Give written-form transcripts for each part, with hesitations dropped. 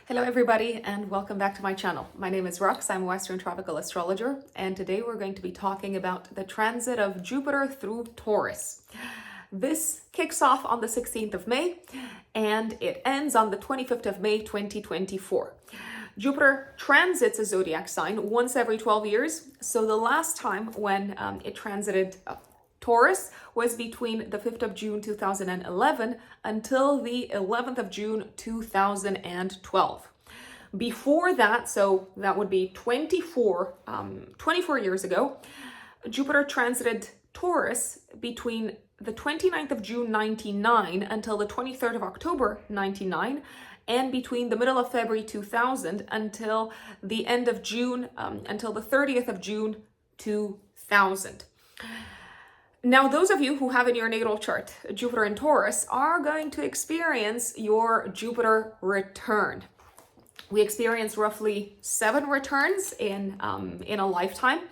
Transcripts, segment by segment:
Hello everybody and welcome back to my channel. My name is Rux, I'm a Western tropical astrologer, and today we're going to be talking about the transit of Jupiter through Taurus. This kicks off on the 16th of May and it ends on the 25th of May 2024. Jupiter transits a zodiac sign once every 12 years, so the last time when it transited Taurus was between the 5th of June 2011 until the 11th of June 2012. Before that, so that would be 24 years ago, Jupiter transited Taurus between the 29th of June 99 until the 23rd of October 99, and between the middle of February 2000 until the end of June, until the 30th of June 2000. Now, those of you who have in your natal chart Jupiter in Taurus are going to experience your Jupiter return. We experience roughly 7 returns in a lifetime.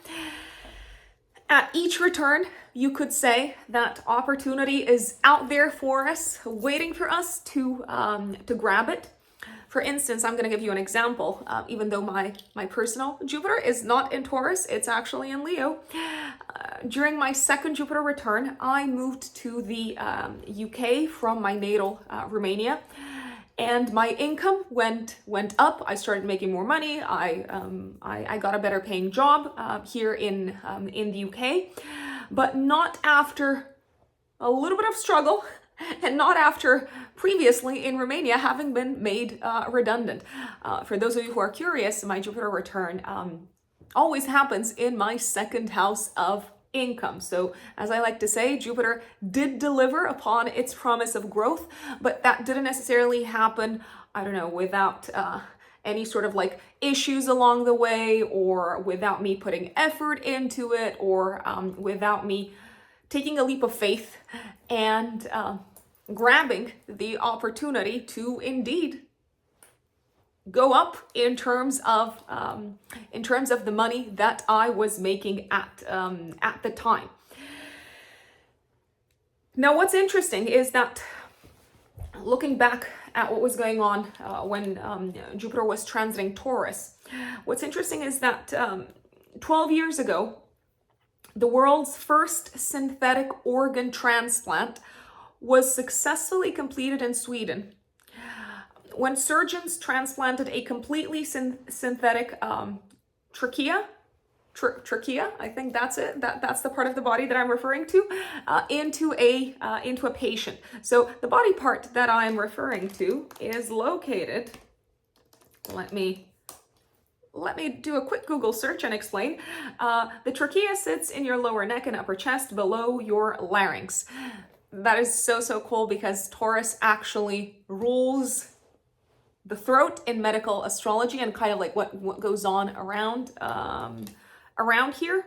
At each return, you could say that opportunity is out there for us, waiting for us to grab it. For instance, I'm going to give you an example. Even though my personal Jupiter is not in Taurus, it's actually in Leo. During my second Jupiter return, I moved to the UK from my natal Romania, and my income went up. I started making more money. I got a better paying job here in the UK, but not after a little bit of struggle. And not after previously in Romania having been made redundant. For those of you who are curious, my Jupiter return always happens in my second house of income. So as I like to say, Jupiter did deliver upon its promise of growth, but that didn't necessarily happen, I don't know, without any sort of like issues along the way, or without me putting effort into it, or without me taking a leap of faith and grabbing the opportunity to indeed go up in terms of the money that I was making at the time. Now, what's interesting is that looking back at what was going on when Jupiter was transiting Taurus, what's interesting is that 12 years ago, the world's first synthetic organ transplant was successfully completed in Sweden. When surgeons transplanted a completely synthetic trachea, I think that's it. That's the part of the body that I'm referring to, into a patient. So the body part that I'm referring to is located. Let me do a quick Google search and explain. The trachea sits in your lower neck and upper chest below your larynx. That is so cool because Taurus actually rules the throat in medical astrology and kind of like what goes on around here.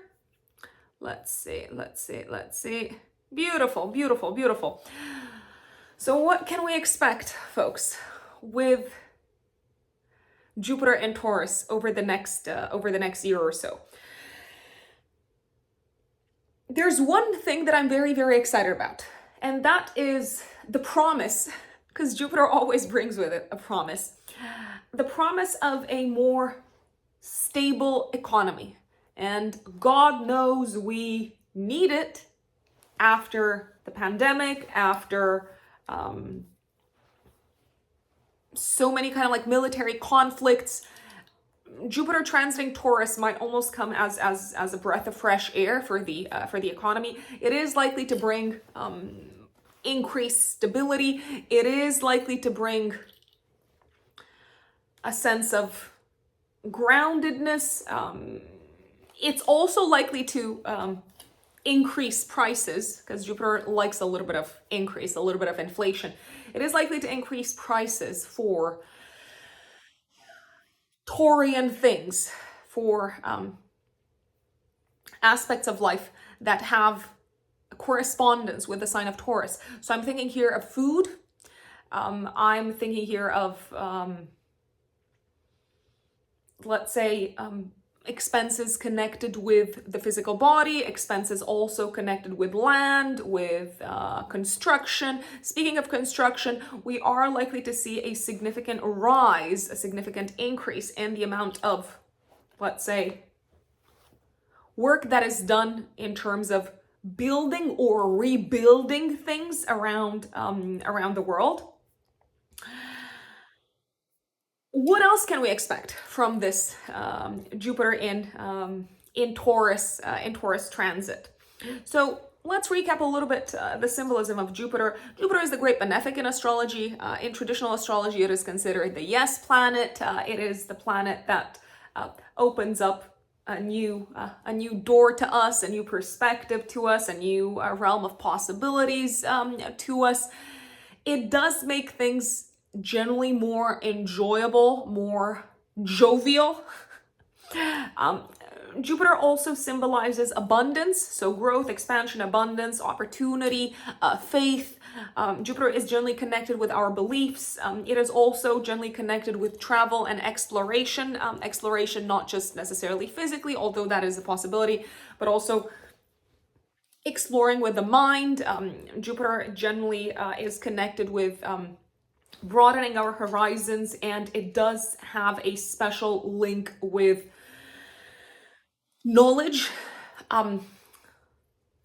Let's see. Beautiful. So what can we expect, folks, with Jupiter and Taurus over the next year or so? There's one thing that I'm very excited about, and that is the promise, because Jupiter always brings with it a promise, the promise of a more stable economy. And God knows we need it after the pandemic, after so many kind of like military conflicts. Jupiter transiting Taurus might almost come as a breath of fresh air for the economy. It is likely to bring increased stability. It is likely to bring a sense of groundedness. It's also likely to increase prices, because Jupiter likes a little bit of increase, a little bit of inflation. It is likely to increase prices for Taurian things, for aspects of life that have a correspondence with the sign of Taurus. So I'm thinking here of food. I'm thinking here of, let's say, expenses connected with the physical body, expenses also connected with land, with construction. Speaking of construction, we are likely to see a significant rise, a significant increase in the amount of, let's say, work that is done in terms of building or rebuilding things around the world. What else can we expect from this Jupiter in Taurus transit? So let's recap a little bit the symbolism of Jupiter. Jupiter is the Great Benefic in astrology. In traditional astrology, it is considered the yes planet. It is the planet that opens up a new door to us, a new perspective to us, a new realm of possibilities to us. It does make things generally more enjoyable, more jovial. Jupiter also symbolizes abundance, so growth, expansion, abundance, opportunity, faith. Jupiter is generally connected with our beliefs. It is also generally connected with travel and exploration. Exploration not just necessarily physically, although that is a possibility, but also exploring with the mind. Jupiter generally is connected with broadening our horizons, and it does have a special link with knowledge.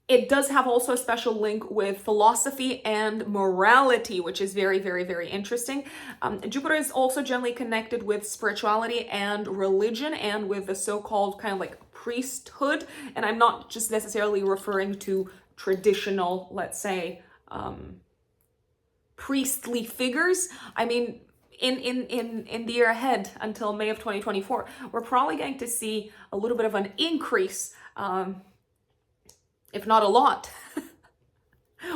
It does have also a special link with philosophy and morality, which is very, very, very interesting. Jupiter is also generally connected with spirituality and religion, and with the so-called kind of like priesthood. And I'm not just necessarily referring to traditional, let's say, priestly figures. I mean, in the year ahead until May of 2024, we're probably going to see a little bit of an increase, if not a lot.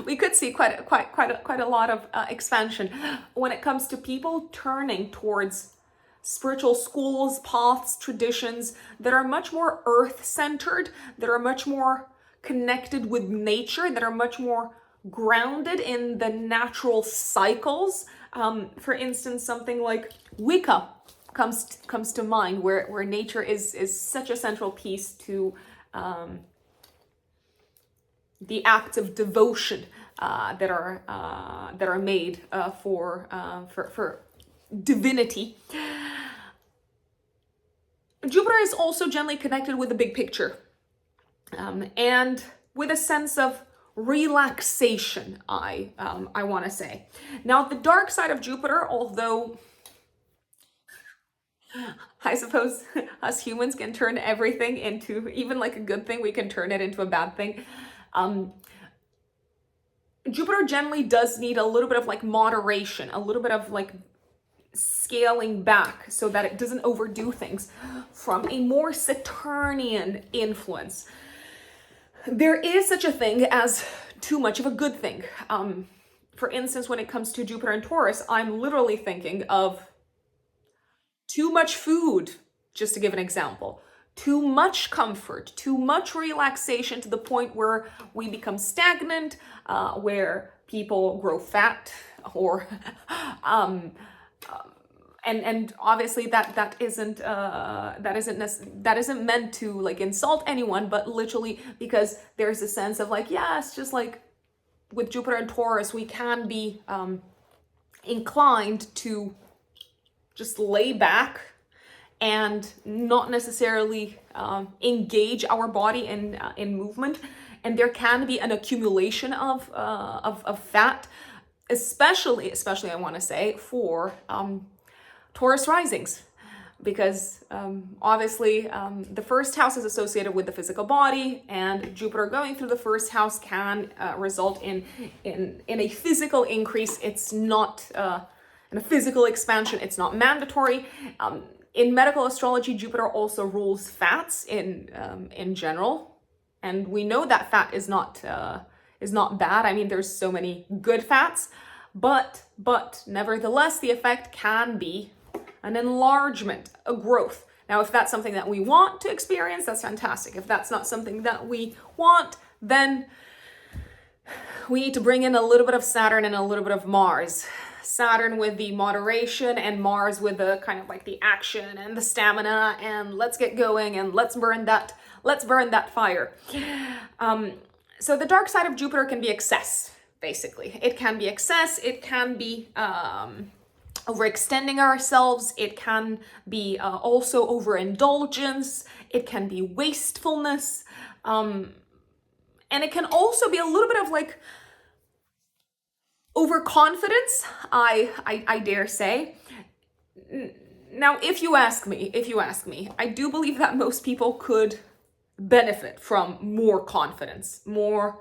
We could see quite a lot of expansion when it comes to people turning towards spiritual schools, paths, traditions that are much more earth-centered, that are much more connected with nature, that are much more grounded in the natural cycles. For instance, something like Wicca comes to mind, where nature is such a central piece to the acts of devotion that are made for divinity. Jupiter is also generally connected with the big picture, and with a sense of relaxation, I want to say. Now, the dark side of Jupiter, although I suppose us humans can turn everything into, even like a good thing, we can turn it into a bad thing. Jupiter generally does need a little bit of like moderation, a little bit of like scaling back so that it doesn't overdo things, from a more Saturnian influence. There is such a thing as too much of a good thing. For instance, when it comes to Jupiter and Taurus, I'm literally thinking of too much food, just to give an example, too much comfort, too much relaxation, to the point where we become stagnant, where people grow fat, or and obviously that isn't meant to like insult anyone, but literally because there's a sense of like, yeah, it's just like with Jupiter and Taurus, we can be inclined to just lay back and not necessarily engage our body in movement, and there can be an accumulation of fat, especially I want to say for Taurus risings, because obviously the first house is associated with the physical body, and Jupiter going through the first house can result in a physical increase. It's not in a physical expansion. It's not mandatory. In medical astrology, Jupiter also rules fats in general, and we know that fat is not bad. I mean, there's so many good fats, but nevertheless, the effect can be an enlargement, a growth. Now, if that's something that we want to experience, that's fantastic. If that's not something that we want, then we need to bring in a little bit of Saturn and a little bit of Mars. Saturn with the moderation, and Mars with the kind of like the action and the stamina, and let's get going and let's burn that fire. So the dark side of Jupiter can be excess, basically. It can be excess, it can be overextending ourselves, it can be also overindulgence, it can be wastefulness, and it can also be a little bit of like overconfidence, I dare say. Now, if you ask me, I do believe that most people could benefit from more confidence in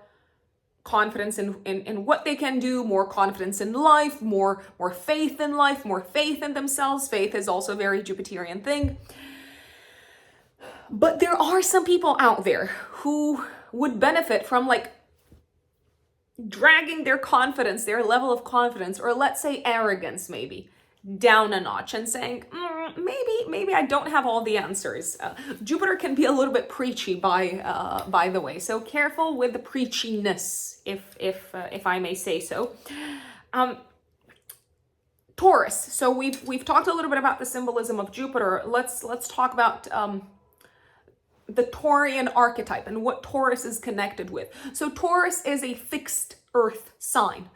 what they can do, more confidence in life, more faith in life, more faith in themselves. Faith is also a very Jupiterian thing. But there are some people out there who would benefit from like dragging their confidence, their level of confidence, or let's say arrogance maybe, down a notch and saying, maybe I don't have all the answers. Jupiter can be a little bit preachy, by the way, so careful with the preachiness, if I may say so. Taurus. So we've talked a little bit about the symbolism of Jupiter. Let's talk about the Taurian archetype and what Taurus is connected with. So Taurus is a fixed earth sign.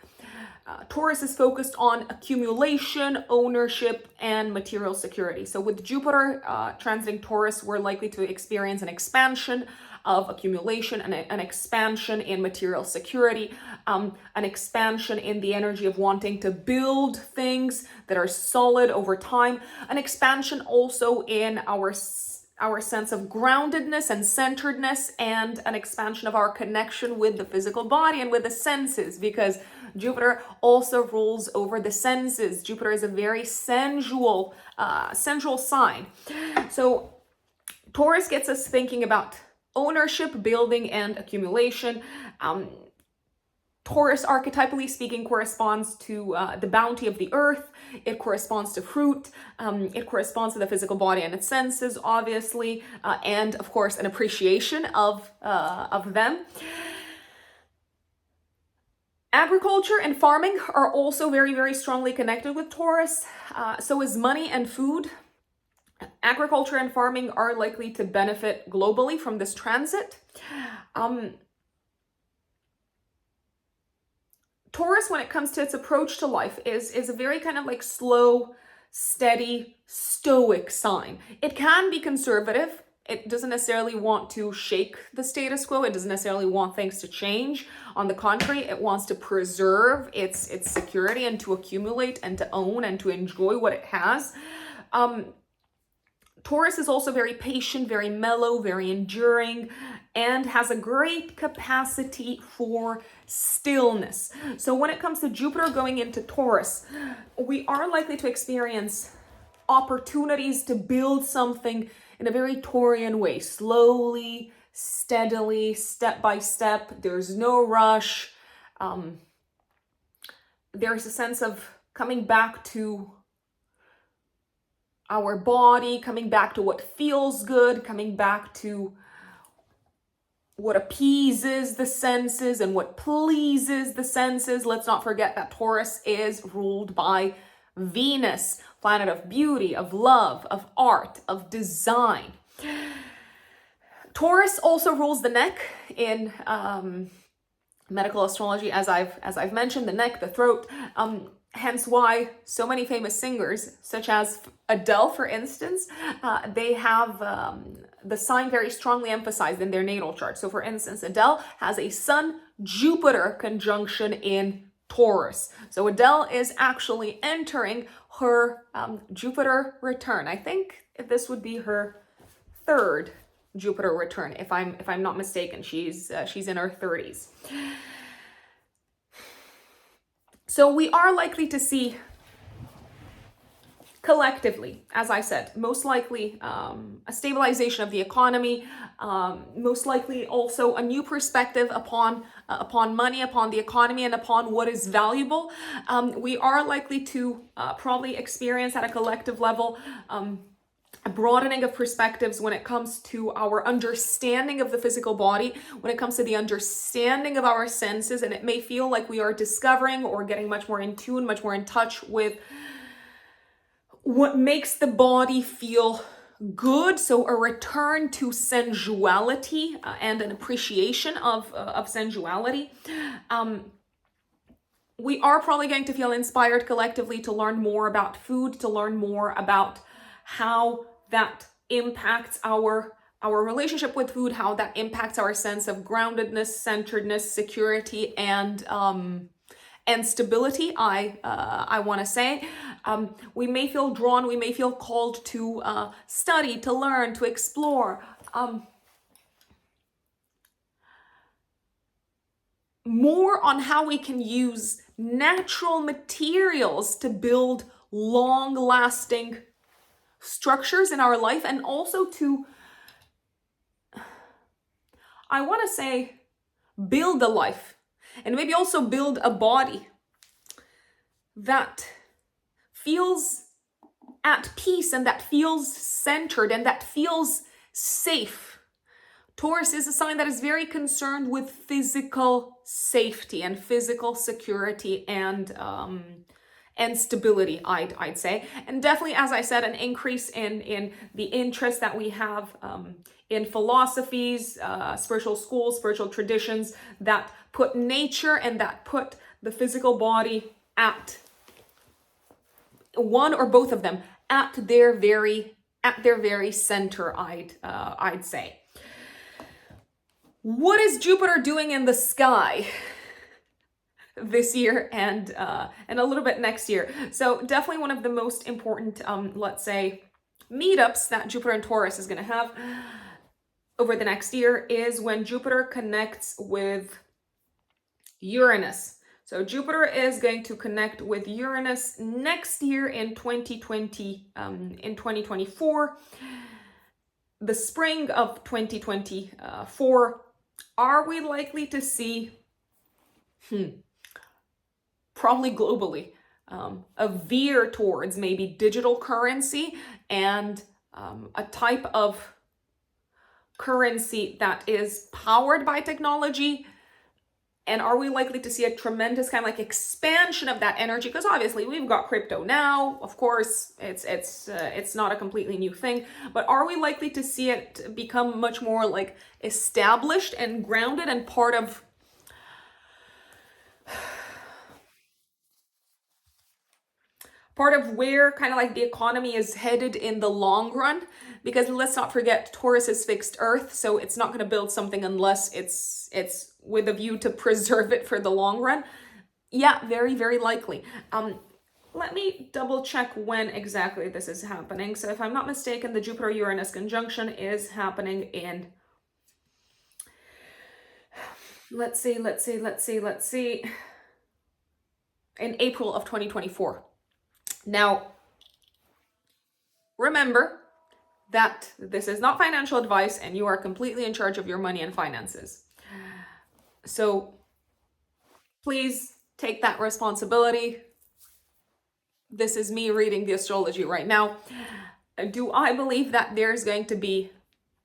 Taurus is focused on accumulation, ownership, and material security. So with Jupiter transiting Taurus, we're likely to experience an expansion of accumulation and an expansion in material security, an expansion in the energy of wanting to build things that are solid over time, an expansion also in our sense of groundedness and centeredness, and an expansion of our connection with the physical body and with the senses, because Jupiter also rules over the senses. Jupiter is a very sensual sign. So Taurus gets us thinking about ownership, building, and accumulation. Taurus, archetypally speaking, corresponds to the bounty of the earth. It corresponds to fruit. It corresponds to the physical body and its senses, obviously, and of course, an appreciation of them. Agriculture and farming are also very, very strongly connected with Taurus. So is money and food. Agriculture and farming are likely to benefit globally from this transit. Taurus, when it comes to its approach to life, is a very kind of like slow, steady, stoic sign. It can be conservative. It doesn't necessarily want to shake the status quo. It doesn't necessarily want things to change. On the contrary, it wants to preserve its security and to accumulate and to own and to enjoy what it has. Taurus is also very patient, very mellow, very enduring, and has a great capacity for stillness. So when it comes to Jupiter going into Taurus, we are likely to experience opportunities to build something in a very Taurian way, slowly, steadily, step by step. There's no rush. There's a sense of coming back to our body, coming back to what feels good, coming back to what appeases the senses and what pleases the senses. Let's not forget that Taurus is ruled by Venus, planet of beauty, of love, of art, of design. Taurus also rules the neck in medical astrology, as I've mentioned, the neck, the throat. Hence why so many famous singers, such as Adele, for instance, they have the sign very strongly emphasized in their natal chart. So for instance, Adele has a Sun-Jupiter conjunction in Taurus. So Adele is actually entering her Jupiter return. I think this would be her third Jupiter return, if I'm not mistaken. She's in her 30s. So we are likely to see collectively, as I said, most likely a stabilization of the economy, most likely also a new perspective upon money, upon the economy, and upon what is valuable. We are likely to probably experience at a collective level a broadening of perspectives when it comes to our understanding of the physical body, when it comes to the understanding of our senses, and it may feel like we are discovering or getting much more in tune, much more in touch with what makes the body feel good. So a return to sensuality and an appreciation of sensuality. We are probably going to feel inspired collectively to learn more about food, to learn more about how that impacts our relationship with food, how that impacts our sense of groundedness, centeredness, security, and stability. I want to say we may feel drawn, we may feel called to study, to learn, to explore. More on how we can use natural materials to build long-lasting structures in our life, and also to, I want to say, build a life, and maybe also build a body that feels at peace, and that feels centered, and that feels safe. Taurus is a sign that is very concerned with physical safety and physical security and stability, I'd say. And definitely, as I said, an increase in the interest that we have in philosophies, spiritual schools, spiritual traditions that put nature and that put the physical body at one or both of them at their very center, I'd say. What is Jupiter doing in the sky this year and a little bit next year? So definitely one of the most important, let's say, meetups that Jupiter and Taurus is going to have over the next year is when Jupiter connects with Uranus. So Jupiter is going to connect with Uranus next year in 2024, the spring of 2024. Are we likely to see, probably globally, a veer towards maybe digital currency and a type of currency that is powered by technology? And are we likely to see a tremendous kind of like expansion of that energy? Because obviously we've got crypto now. Of course, it's not a completely new thing. But are we likely to see it become much more like established and grounded and part of where kind of like the economy is headed in the long run? Because let's not forget, Taurus is fixed Earth, so it's not going to build something unless it's with a view to preserve it for the long run. Yeah, very, very likely. Let me double check when exactly this is happening. So if I'm not mistaken, the Jupiter-Uranus conjunction is happening in, let's see, in April of 2024. Now, remember that this is not financial advice and you are completely in charge of your money and finances. So please take that responsibility. This is me reading the astrology right now. Do I believe that there's going to be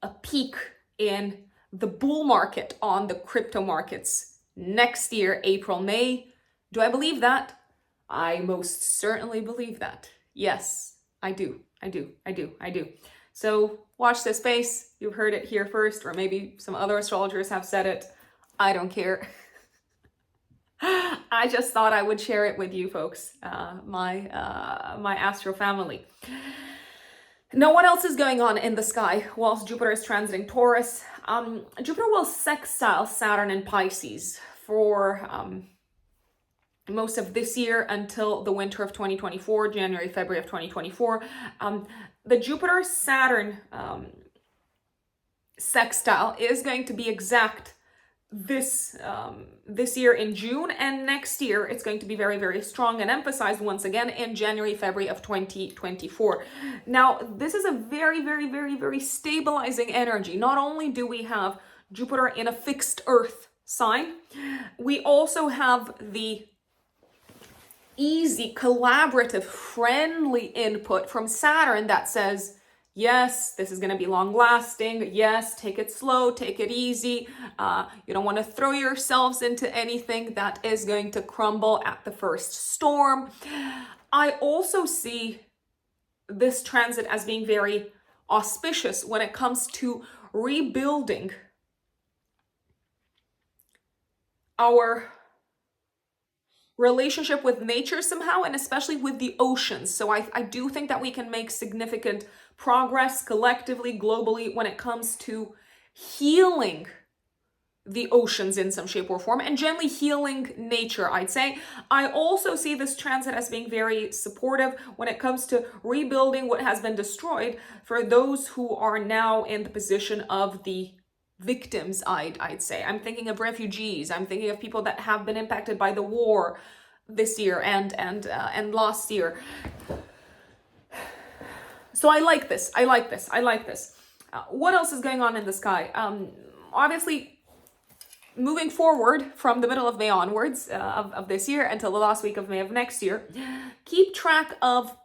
a peak in the bull market on the crypto markets next year, April, May? Do I believe that? I most certainly believe that. Yes, I do. So watch this space. You've heard it here first, or maybe some other astrologers have said it. I don't care. I just thought I would share it with you folks, my astro family. Now, what else is going on in the sky whilst Jupiter is transiting Taurus? Jupiter will sextile Saturn in Pisces for most of this year until the winter of 2024, January, February of 2024. The Jupiter-Saturn sextile is going to be exact this year in June, and next year it's going to be very, very strong and emphasized once again in January, February of 2024. Now, this is a very, very, very, very stabilizing energy. Not only do we have Jupiter in a fixed Earth sign, we also have the easy, collaborative, friendly input from Saturn that says, Yes, this is going to be long lasting. Yes, take it slow, take it easy. You don't want to throw yourselves into anything that is going to crumble at the first storm. I also see this transit as being very auspicious when it comes to rebuilding our relationship with nature somehow, and especially with the oceans. So I do think that we can make significant progress collectively, globally, when it comes to healing the oceans in some shape or form, and generally healing nature, I'd say. I also see this transit as being very supportive when it comes to rebuilding what has been destroyed for those who are now in the position of the victims, I'd say. I'm thinking of refugees. I'm thinking of people that have been impacted by the war this year and last year. So I like this. What else is going on in the sky? Obviously, moving forward from the middle of May onwards of this year until the last week of May of next year, keep track of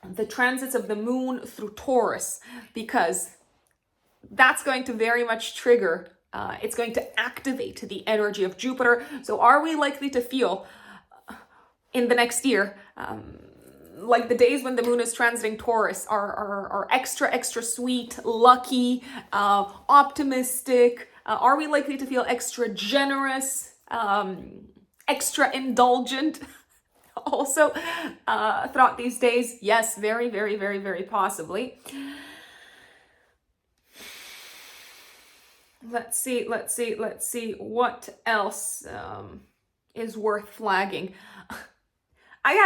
the transits of the moon through Taurus, because that's going to very much trigger, it's going to activate the energy of Jupiter. So are we likely to feel in the next year, like the days when the moon is transiting Taurus are extra sweet, lucky, optimistic? Are we likely to feel extra generous, extra indulgent also throughout these days? Yes, very possibly. Let's see what else is worth flagging. I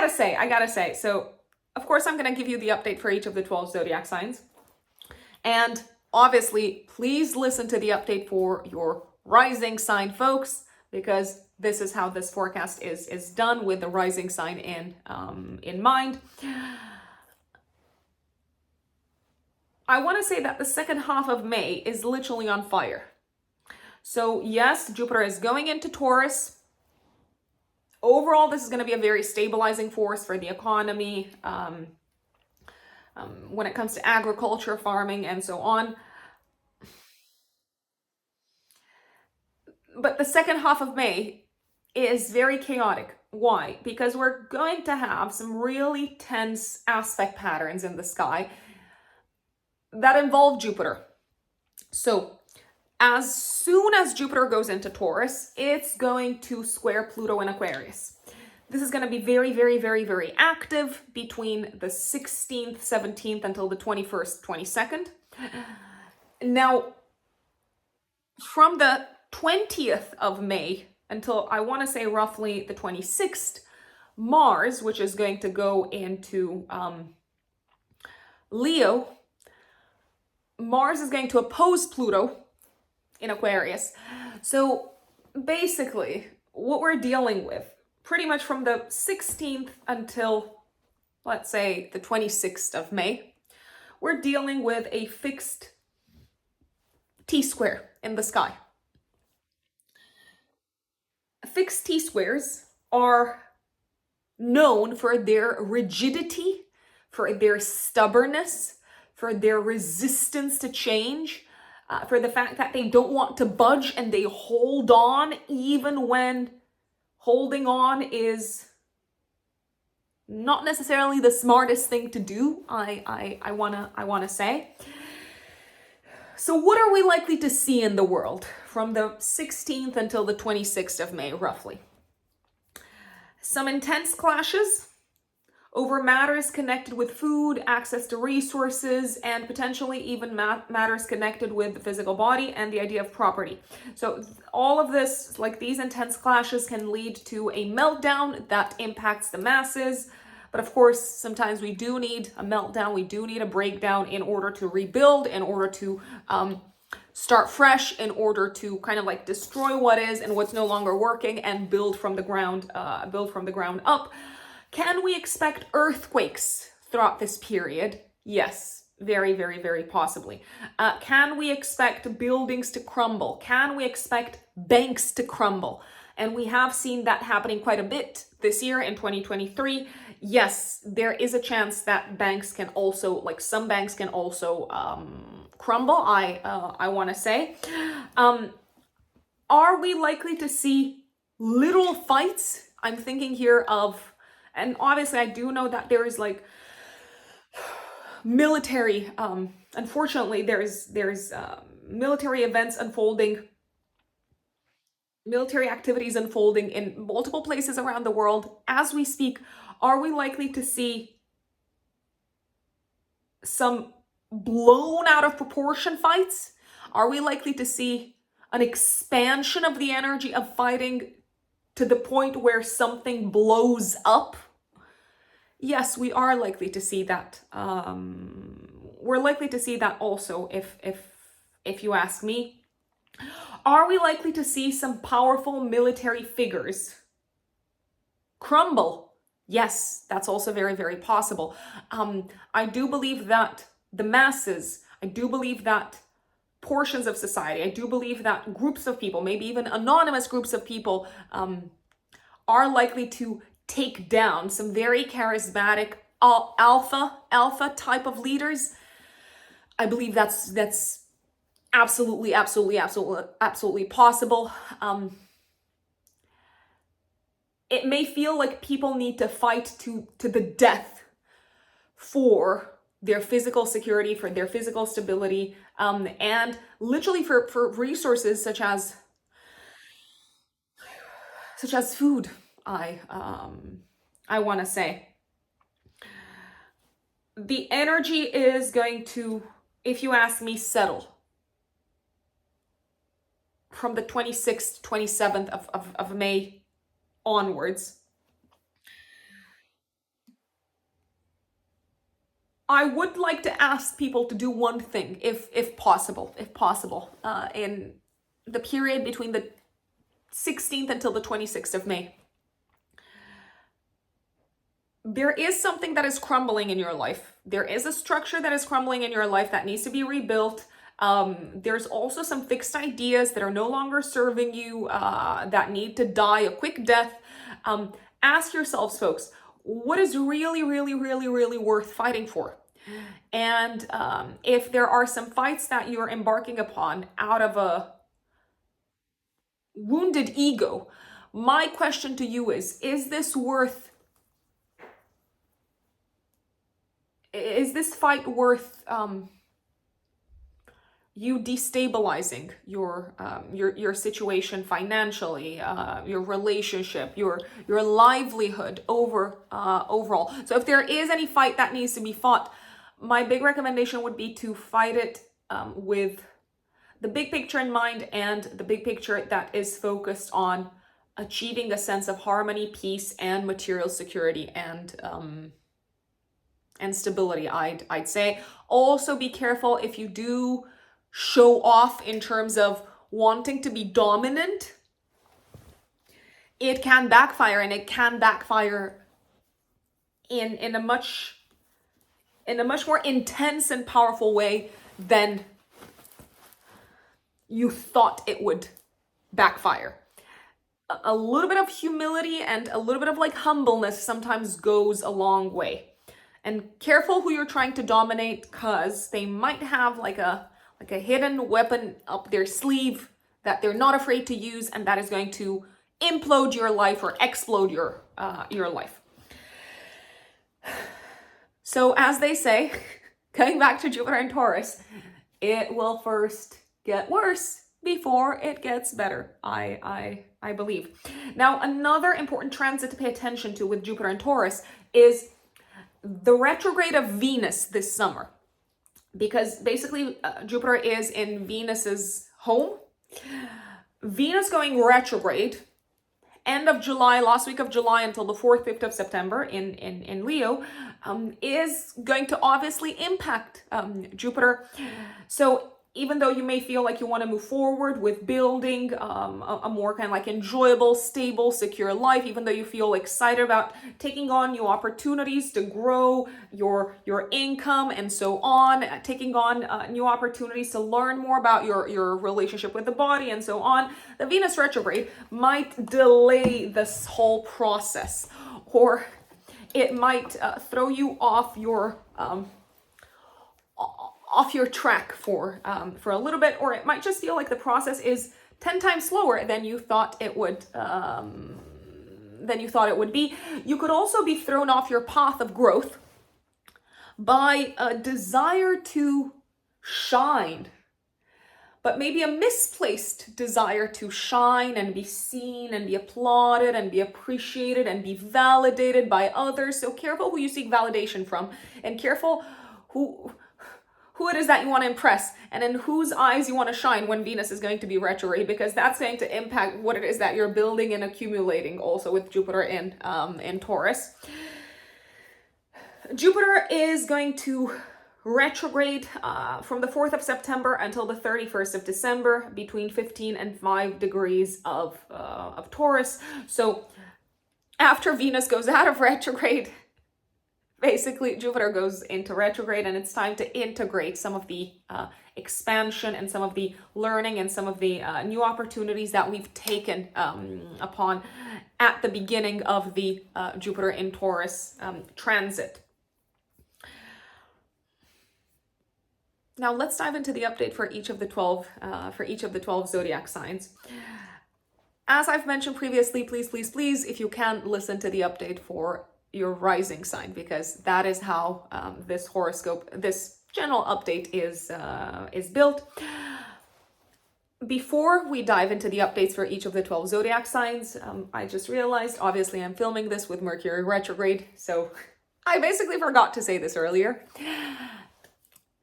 gotta say, so of course I'm gonna give you the update for each of the 12 zodiac signs. And obviously, please listen to the update for your rising sign, folks, because this is how this forecast is done, with the rising sign in mind. I want to say that the second half of May is literally on fire. So yes, Jupiter is going into Taurus. Overall, this is going to be a very stabilizing force for the economy, when it comes to agriculture, farming, and so on. But the second half of May is very chaotic. Why? Because we're going to have some really tense aspect patterns in the sky that involve Jupiter. So as soon as Jupiter goes into Taurus, it's going to square Pluto in Aquarius. This is going to be very active between the 16th, 17th until the 21st, 22nd. Now, from the 20th of May until, I want to say, roughly the 26th, Mars, which is going to go into Leo, Mars is going to oppose Pluto in Aquarius. So basically, what we're dealing with, pretty much from the 16th until, let's say, the 26th of May, we're dealing with a fixed T-square in the sky. Fixed T-squares are known for their rigidity, for their stubbornness, for their resistance to change, for the fact that they don't want to budge and they hold on even when holding on is not necessarily the smartest thing to do, I wanna say. So what are we likely to see in the world from the 16th until the 26th of May, roughly? Some intense clashes over matters connected with food, access to resources, and potentially even matters connected with the physical body and the idea of property. So all of this, like these intense clashes, can lead to a meltdown that impacts the masses. But of course, sometimes we do need a meltdown, we do need a breakdown in order to rebuild, in order to start fresh, in order to kind of like destroy what is and what's no longer working and build from the ground up. Can we expect earthquakes throughout this period? Yes, very possibly. Can we expect buildings to crumble? Can we expect banks to crumble? And we have seen that happening quite a bit this year in 2023 yes, there is a chance that banks can also, like some banks can also crumble, I want to say. Are we likely to see little fights? I'm thinking here of, and obviously I do know that there is like military, unfortunately there's military events unfolding, military activities unfolding in multiple places around the world as we speak. Are we likely to see some blown out of proportion fights? Are we likely to see an expansion of the energy of fighting to the point where something blows up? Yes, we are likely to see that. We're likely to see that also, if you ask me. Are we likely to see some powerful military figures crumble? Yes, that's also very, very possible. I do believe that the masses, I do believe that portions of society, I do believe that groups of people, maybe even anonymous groups of people, are likely to take down some very charismatic alpha type of leaders. I believe that's absolutely possible. It may feel like people need to fight to the death for their physical security, for their physical stability, and literally for resources such as food. I want to say the energy is going to, if you ask me, settle from the 26th, 27th of May onwards. I would like to ask people to do one thing, if possible, in the period between the 16th until the 26th of May. There is something that is crumbling in your life. There is a structure that is crumbling in your life that needs to be rebuilt. There's also some fixed ideas that are no longer serving you, that need to die a quick death. Ask yourselves, folks, what is really worth fighting for? And if there are some fights that you're embarking upon out of a wounded ego, my question to you is this fight worth you destabilizing your situation financially, your relationship, your livelihood overall? So if there is any fight that needs to be fought, my big recommendation would be to fight it with the big picture in mind, and the big picture that is focused on achieving a sense of harmony, peace, and material security and stability, I'd say. Also be careful if you do show off in terms of wanting to be dominant. It can backfire, and it can backfire in a much more intense and powerful way than you thought it would backfire. A little bit of humility and a little bit of like humbleness sometimes goes a long way. And careful who you're trying to dominate, because they might have like a hidden weapon up their sleeve that they're not afraid to use, and that is going to implode your life or explode your life. So as they say, going back to Jupiter and Taurus, it will first get worse before it gets better, I believe. Now, another important transit to pay attention to with Jupiter and Taurus is the retrograde of Venus this summer, because basically Jupiter is in Venus's home. Venus going retrograde end of July, last week of July until the 4th, 5th of September in Leo, is going to obviously impact Jupiter. So even though you may feel like you want to move forward with building a more kind of like enjoyable, stable, secure life, even though you feel excited about taking on new opportunities to grow your income and so on, taking on new opportunities to learn more about your relationship with the body and so on, the Venus retrograde might delay this whole process. Or It might throw you off your track for a little bit, or it might just feel like the process is 10 times slower than you thought it would be. You could also be thrown off your path of growth by a desire to shine, but maybe a misplaced desire to shine and be seen and be applauded and be appreciated and be validated by others. So careful who you seek validation from, and careful who it is that you want to impress and in whose eyes you want to shine when Venus is going to be retrograde, because that's going to impact what it is that you're building and accumulating, also with Jupiter in Taurus. Jupiter is going to retrograde from the 4th of September until the 31st of December between 15 and 5 degrees of Taurus. So after Venus goes out of retrograde, basically Jupiter goes into retrograde, and it's time to integrate some of the expansion and some of the learning and some of the new opportunities that we've taken upon at the beginning of the Jupiter in Taurus transit. Now let's dive into the update for each of the 12 zodiac signs. As I've mentioned previously, please, if you can, listen to the update for your rising sign, because that is how this horoscope, this general update is built. Before we dive into the updates for each of the 12 zodiac signs, I just realized, obviously I'm filming this with Mercury retrograde, so I basically forgot to say this earlier.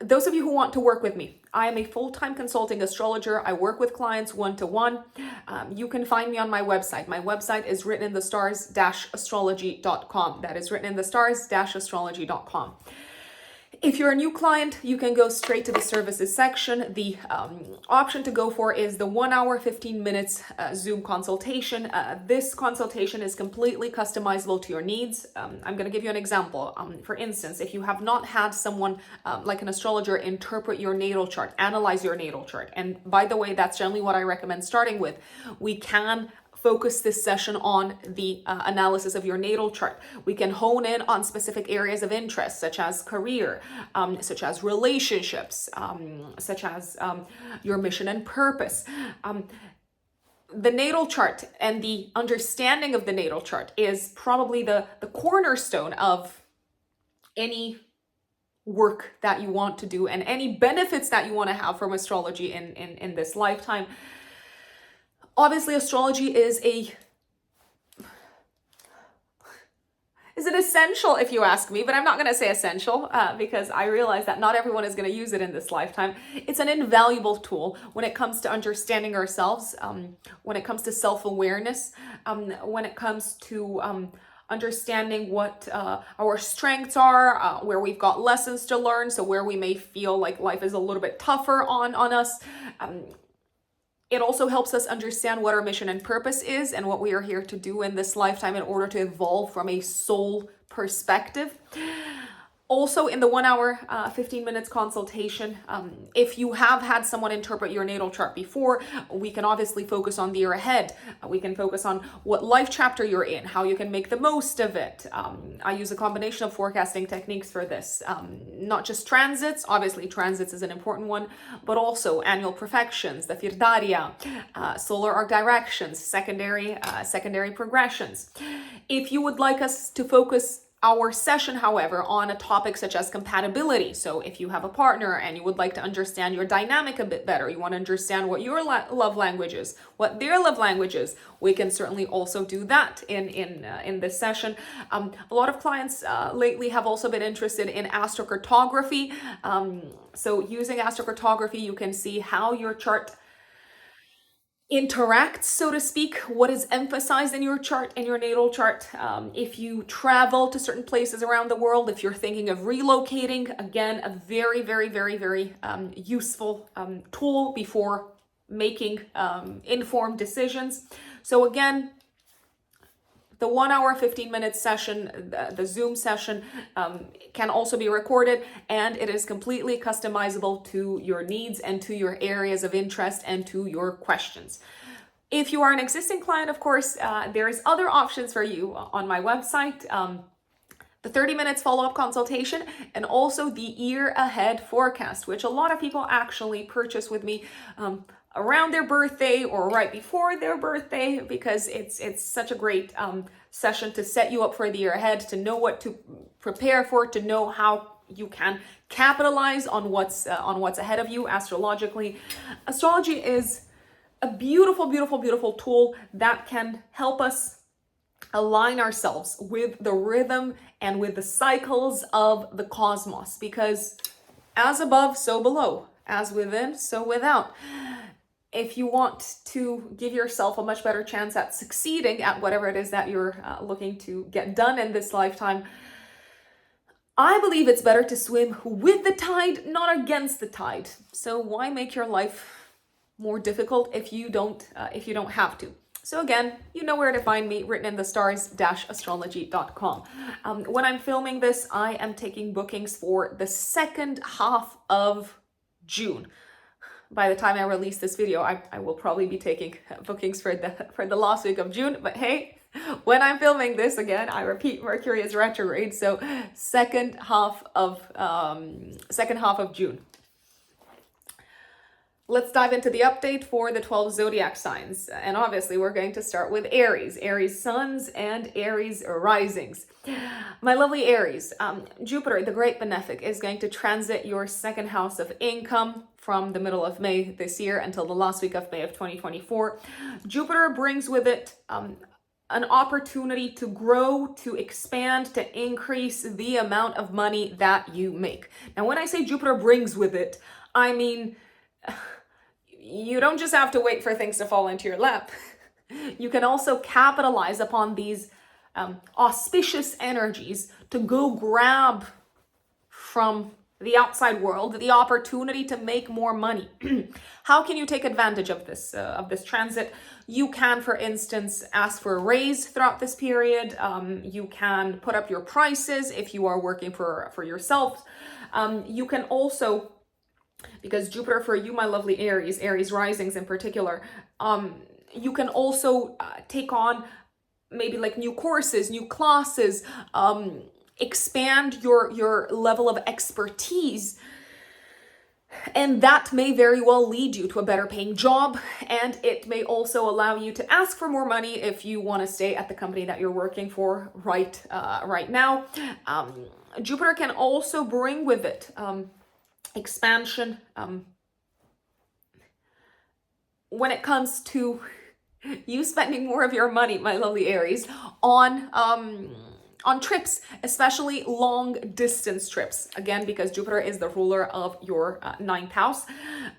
Those of you who want to work with me, I am a full-time consulting astrologer. I work with clients one-to-one. You can find me on my website. My website is written in the stars-astrology.com. That is written in the stars-astrology.com. If you're a new client, you can go straight to the services section. The option to go for is the 1 hour, 15 minutes Zoom consultation. This consultation is completely customizable to your needs. I'm going to give you an example. For instance, if you have not had someone like an astrologer interpret your natal chart, analyze your natal chart. And by the way, that's generally what I recommend starting with. We can focus this session on the analysis of your natal chart. We can hone in on specific areas of interest, such as career, such as relationships, such as your mission and purpose. The natal chart and the understanding of the natal chart is probably the cornerstone of any work that you want to do and any benefits that you want to have from astrology in this lifetime. Obviously, astrology is an essential, if you ask me, but I'm not going to say essential because I realize that not everyone is going to use it in this lifetime. It's an invaluable tool when it comes to understanding ourselves, when it comes to self-awareness, when it comes to understanding what our strengths are, where we've got lessons to learn, so where we may feel like life is a little bit tougher on us. It also helps us understand what our mission and purpose is and what we are here to do in this lifetime in order to evolve from a soul perspective. Also, in the 1 hour, 15 minutes consultation, if you have had someone interpret your natal chart before, we can obviously focus on the year ahead. We can focus on what life chapter you're in, how you can make the most of it. I use a combination of forecasting techniques for this. Not just transits, obviously transits is an important one, but also annual perfections, the Firdaria, solar arc directions, secondary progressions. If you would like us to focus our session, however, on a topic such as compatibility. So if you have a partner and you would like to understand your dynamic a bit better, you want to understand what your love language is, what their love language is, we can certainly also do that in this session. A lot of clients lately have also been interested in astrocartography. So using astrocartography, you can see how your chart interacts, so to speak, what is emphasized in your chart, in your natal chart. If you travel to certain places around the world, if you're thinking of relocating, again, a very, very, very, very useful tool before making informed decisions. So again, the 1 hour, 15 minute session, the Zoom session can also be recorded, and it is completely customizable to your needs and to your areas of interest and to your questions. If you are an existing client, of course, there is other options for you on my website. the 30 minutes follow-up consultation, and also the year ahead forecast, which a lot of people actually purchase with me around their birthday or right before their birthday, because it's such a great session to set you up for the year ahead, to know what to prepare for, to know how you can capitalize on what's ahead of you astrologically. Astrology is a beautiful, beautiful, beautiful tool that can help us align ourselves with the rhythm and with the cycles of the cosmos, because as above, so below, as within, so without. If you want to give yourself a much better chance at succeeding at whatever it is that you're looking to get done in this lifetime, I believe it's better to swim with the tide, not against the tide. So why make your life more difficult if you don't have to? So again, you know where to find me, written in the stars-astrology.com. When I'm filming this, I am taking bookings for the second half of June. By the time I release this video, I will probably be taking bookings for the last week of June. But hey, when I'm filming this, again, I repeat, Mercury is retrograde, so second half of June. Let's dive into the update for the 12 zodiac signs. And obviously, we're going to start with Aries, Aries suns and Aries risings. My lovely Aries, Jupiter, the Great Benefic, is going to transit your second house of income from the middle of May this year until the last week of May of 2024. Jupiter brings with it an opportunity to grow, to expand, to increase the amount of money that you make. Now, when I say Jupiter brings with it, I mean, you don't just have to wait for things to fall into your lap. You can also capitalize upon these auspicious energies to go grab from the outside world the opportunity to make more money. How can you take advantage of this transit? You can, for instance, ask for a raise throughout this period. You can put up your prices if you are working for yourself. You can also, because Jupiter for you, my lovely Aries, Aries risings in particular, you can also take on maybe like new courses, new classes, expand your level of expertise. And that may very well lead you to a better paying job. And it may also allow you to ask for more money if you want to stay at the company that you're working for right now. Jupiter can also bring with it expansion when it comes to you spending more of your money, my lovely Aries, on trips, especially long distance trips. Again, because Jupiter is the ruler of your ninth house.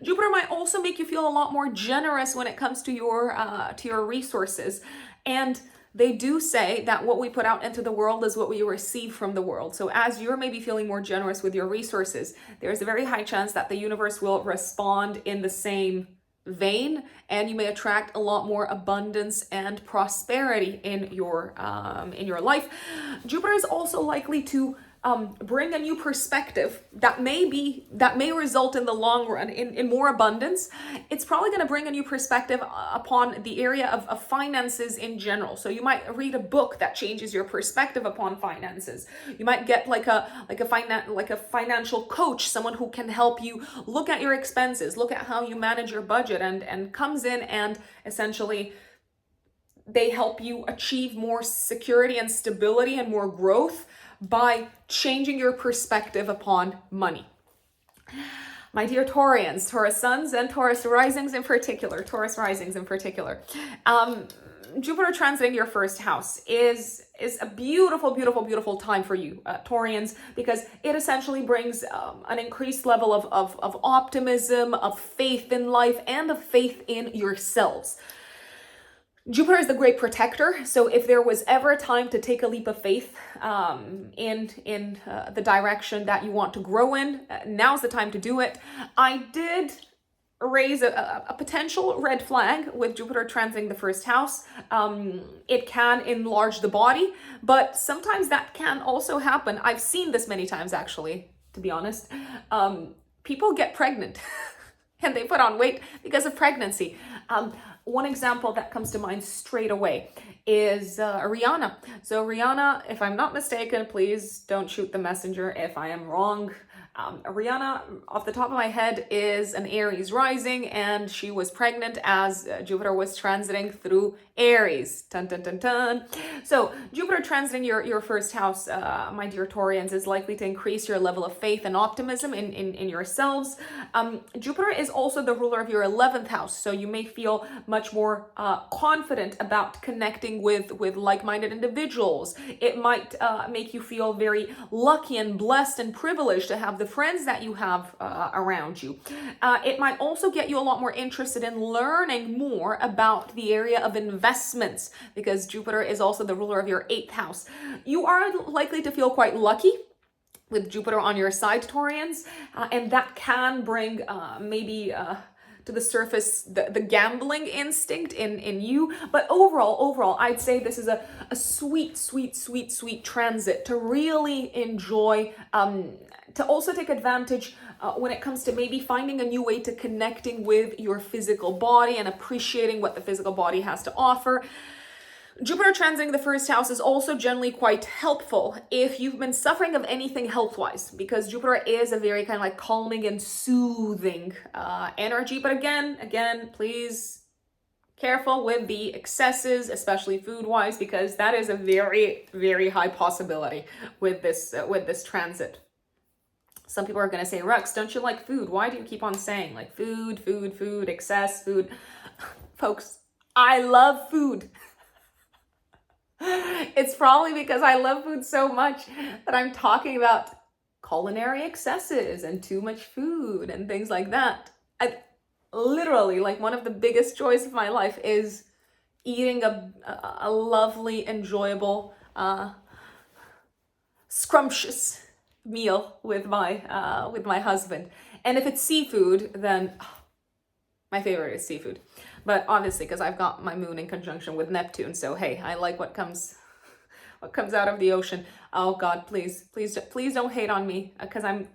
Jupiter might also make you feel a lot more generous when it comes to your resources. And they do say that what we put out into the world is what we receive from the world. So as you're maybe feeling more generous with your resources, there's a very high chance that the universe will respond in the same vein, and you may attract a lot more abundance and prosperity in your life. Jupiter is also likely to bring a new perspective that may result in the long run in more abundance. It's probably going to bring a new perspective upon the area of finances in general. So you might read a book that changes your perspective upon finances. You might get like a financial coach, someone who can help you look at your expenses, look at how you manage your budget, and comes in and essentially they help you achieve more security and stability and more growth by changing your perspective upon money. My dear Taurians, Taurus suns and Taurus risings in particular, Jupiter transiting your first house is a beautiful, beautiful, beautiful time for you, Taurians, because it essentially brings an increased level of optimism, of faith in life, and of faith in yourselves. Jupiter is the great protector, so if there was ever a time to take a leap of faith in the direction that you want to grow in, now's the time to do it. I did raise a potential red flag with Jupiter transiting the first house. It can enlarge the body, but sometimes that can also happen. I've seen this many times, actually, to be honest. People get pregnant and they put on weight because of pregnancy. One example that comes to mind straight away is Rihanna. So Rihanna, if I'm not mistaken, please don't shoot the messenger if I am wrong. Rihanna, off the top of my head, is an Aries rising, and she was pregnant as Jupiter was transiting through Aries. Dun, dun, dun, dun. So Jupiter transiting your first house, my dear Taurians, is likely to increase your level of faith and optimism in yourselves. Jupiter is also the ruler of your 11th house, so you may feel much more confident about connecting with like-minded individuals. It might make you feel very lucky and blessed and privileged to have the friends that you have around you. It might also get you a lot more interested in learning more about the area of investments, because Jupiter is also the ruler of your 8th house. You are likely to feel quite lucky with Jupiter on your side, Taurians, and that can bring maybe to the surface the gambling instinct in you. But overall, I'd say this is a sweet transit to really enjoy, to also take advantage when it comes to maybe finding a new way to connecting with your physical body and appreciating what the physical body has to offer. Jupiter transiting the first house is also generally quite helpful if you've been suffering of anything health-wise, because Jupiter is a very kind of like calming and soothing energy. But again, please careful with the excesses, especially food-wise, because that is a very high possibility with this transit. Some people are going to say, Rux, don't you like food? Why do you keep on saying like food, excess food? Folks, I love food. It's probably because I love food so much that I'm talking about culinary excesses and too much food and things like that. I literally, like, one of the biggest joys of my life is eating a lovely, enjoyable, scrumptious meal with my husband. And if it's seafood, then my favorite is seafood. But obviously, because I've got my moon in conjunction with Neptune, so hey, I like what comes out of the ocean. Oh God, please don't hate on me, because I'm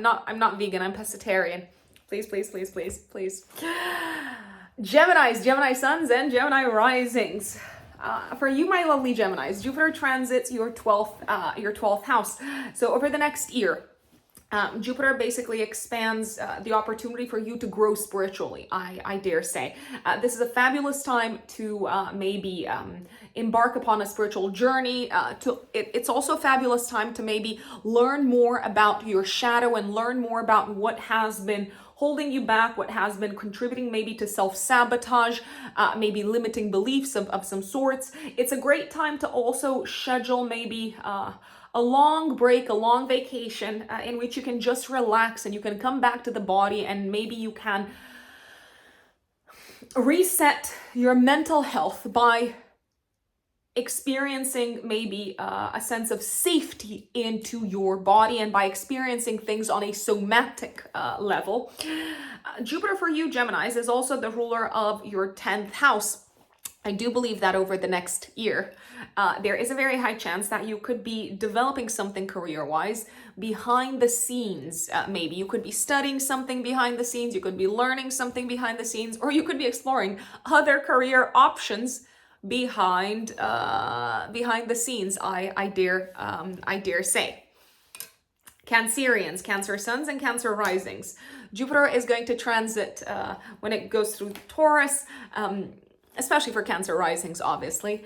not vegan. I'm pescatarian. Please. Gemini suns and Gemini risings. For you, my lovely Geminis, Jupiter transits your 12th house. So over the next year, Jupiter basically expands the opportunity for you to grow spiritually, I dare say. This is a fabulous time to maybe embark upon a spiritual journey. It's also a fabulous time to maybe learn more about your shadow and learn more about what has been holding you back, what has been contributing maybe to self-sabotage, maybe limiting beliefs of some sorts. It's a great time to also schedule maybe a long break, a long vacation in which you can just relax and you can come back to the body, and maybe you can reset your mental health by experiencing maybe a sense of safety into your body, and by experiencing things on a somatic level. Jupiter for you, Geminis, is also the ruler of your 10th house. I do believe that over the next year, there is a very high chance that you could be developing something career-wise behind the scenes. Maybe you could be studying something behind the scenes, you could be learning something behind the scenes, or you could be exploring other career options behind the scenes. I dare say. Cancerians, Cancer suns and Cancer risings. Jupiter is going to transit when it goes through Taurus, especially for Cancer risings, obviously,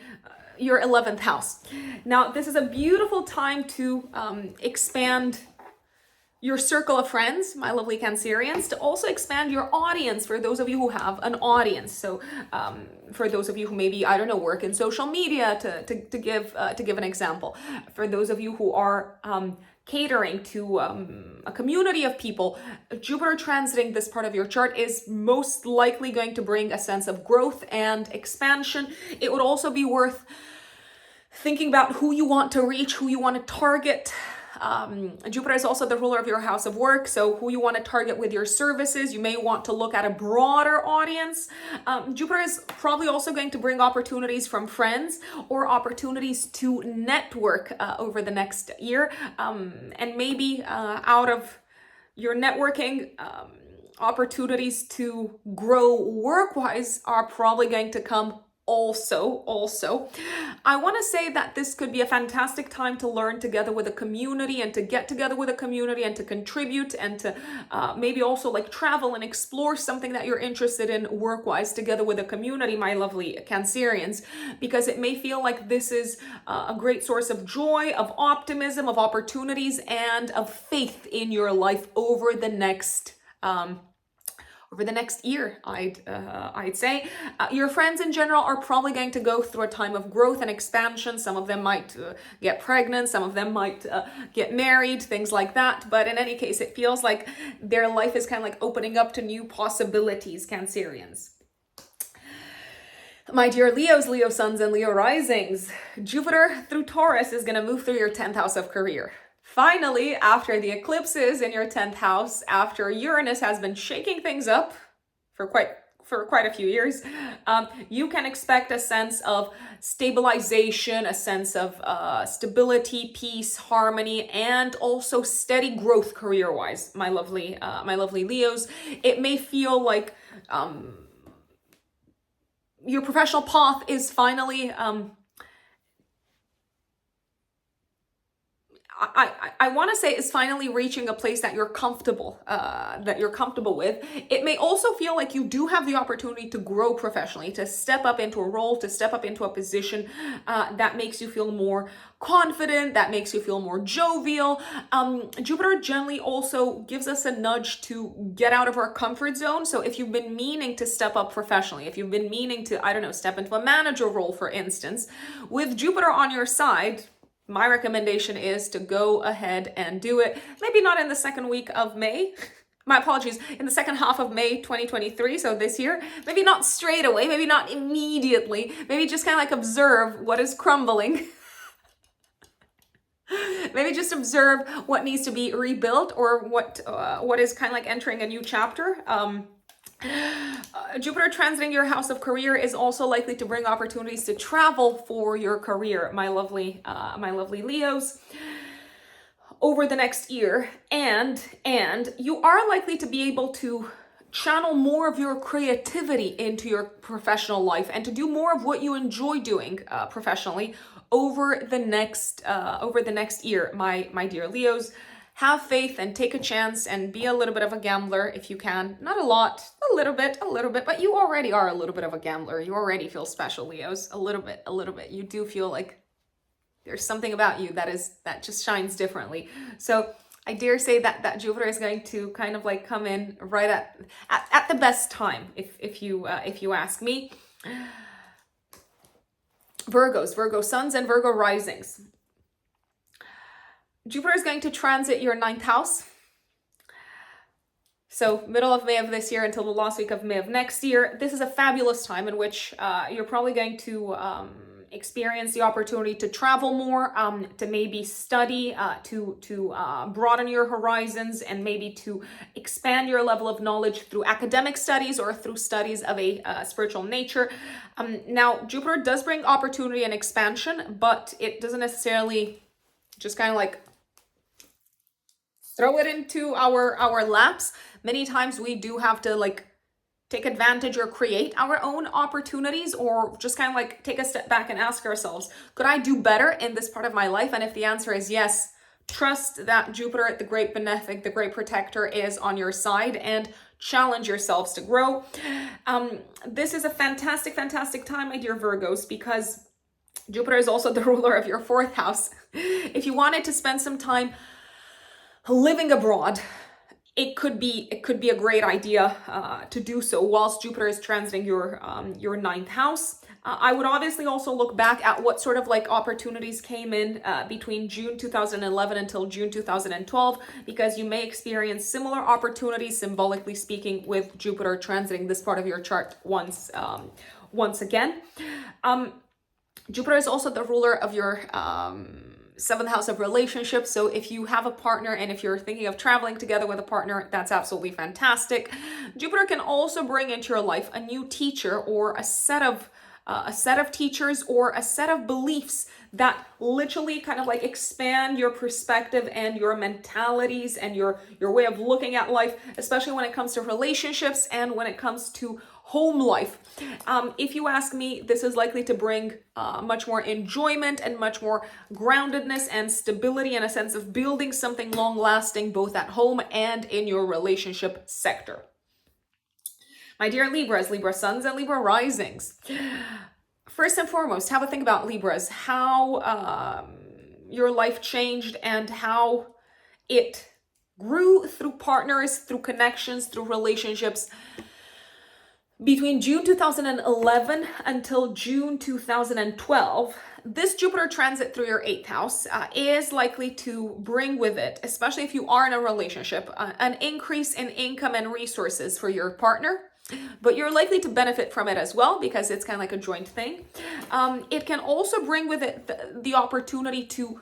your 11th house. Now, this is a beautiful time to expand your circle of friends, my lovely Cancerians, to also expand your audience for those of you who have an audience. So for those of you who maybe, I don't know, work in social media, to give an example, for those of you who are catering to a community of people, Jupiter transiting this part of your chart is most likely going to bring a sense of growth and expansion. It would also be worth thinking about who you want to reach, who you want to target. Jupiter is also the ruler of your house of work, so who you want to target with your services. You may want to look at a broader audience. Jupiter is probably also going to bring opportunities from friends or opportunities to network over the next year, and maybe out of your networking, opportunities to grow work-wise are probably going to come also. I want to say that this could be a fantastic time to learn together with a community and to get together with a community and to contribute and to maybe also like travel and explore something that you're interested in work-wise together with a community, my lovely Cancerians, because it may feel like this is a great source of joy, of optimism, of opportunities, and of faith in your life over the next year, I'd say. Your friends in general are probably going to go through a time of growth and expansion. Some of them might get pregnant, some of them might get married, things like that. But in any case, it feels like their life is kind of like opening up to new possibilities, Cancerians. My dear Leos, Leo suns, and Leo risings, Jupiter through Taurus is going to move through your 10th house of career. Finally, after the eclipses in your 10th house, after Uranus has been shaking things up for quite a few years, you can expect a sense of stabilization, a sense of stability, peace, harmony, and also steady growth career-wise, my lovely Leos. It may feel like your professional path is finally I want to say is finally reaching a place that you're comfortable with. It may also feel like you do have the opportunity to grow professionally, to step up into a role, to step up into a position that makes you feel more confident, that makes you feel more jovial. Jupiter generally also gives us a nudge to get out of our comfort zone. So if you've been meaning to step up professionally, if you've been meaning to, I don't know, step into a manager role, for instance, with Jupiter on your side, my recommendation is to go ahead and do it. Maybe not in the second week of May. My apologies, in the second half of May 2023, so this year. Maybe not straight away, maybe not immediately. Maybe just kind of like observe what is crumbling. Maybe just observe what needs to be rebuilt or what is kind of like entering a new chapter. Jupiter transiting your house of career is also likely to bring opportunities to travel for your career, my lovely Leos, over the next year. And you are likely to be able to channel more of your creativity into your professional life and to do more of what you enjoy doing professionally over the next year, my dear Leos. Have faith and take a chance and be a little bit of a gambler if you can. Not a lot, a little bit, but you already are a little bit of a gambler. You already feel special, Leos. A little bit. You do feel like there's something about you that just shines differently. So I dare say that Jupiter is going to kind of like come in right at the best time, if you ask me. Virgo suns and Virgo risings. Jupiter is going to transit your 9th house. So middle of May of this year until the last week of May of next year. This is a fabulous time in which you're probably going to experience the opportunity to travel more, to maybe study, to broaden your horizons, and maybe to expand your level of knowledge through academic studies or through studies of a spiritual nature. Now, Jupiter does bring opportunity and expansion, but it doesn't necessarily just kind of like throw it into our laps. Many times we do have to like take advantage or create our own opportunities, or just kind of like take a step back and ask ourselves, could I do better in this part of my life? And if the answer is yes, trust that Jupiter, the Great Benefic, the Great Protector, is on your side and challenge yourselves to grow. This is a fantastic time, my dear Virgos, because Jupiter is also the ruler of your 4th house. If you wanted to spend some time living abroad, it could be a great idea to do so whilst Jupiter is transiting your 9th house. I would obviously also look back at what sort of like opportunities came in between June 2011 until June 2012, because you may experience similar opportunities, symbolically speaking, with Jupiter transiting this part of your chart once again. Jupiter is also the ruler of your 7th house of relationships. So if you have a partner and if you're thinking of traveling together with a partner, that's absolutely fantastic. Jupiter can also bring into your life a new teacher or a set of a set of teachers or a set of beliefs that literally kind of like expand your perspective and your mentalities and your way of looking at life, especially when it comes to relationships and when it comes to home life. If you ask me, this is likely to bring much more enjoyment and much more groundedness and stability and a sense of building something long lasting, both at home and in your relationship sector. My dear Libras, Libra suns and Libra risings. First and foremost, have a think about Libras, how your life changed and how it grew through partners, through connections, through relationships. Between June 2011 until June 2012, this Jupiter transit through your 8th house is likely to bring with it, especially if you are in a relationship, an increase in income and resources for your partner. But you're likely to benefit from it as well because it's kind of like a joint thing. It can also bring with it the opportunity to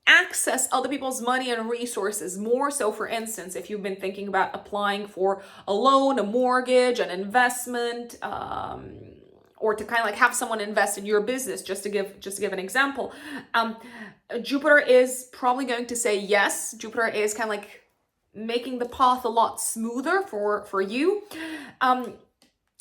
access other people's money and resources more. So for instance, if you've been thinking about applying for a loan, a mortgage, an investment, or to kind of like have someone invest in your business, just to give an example, Jupiter is probably going to say yes. Jupiter is kind of like making the path a lot smoother for you.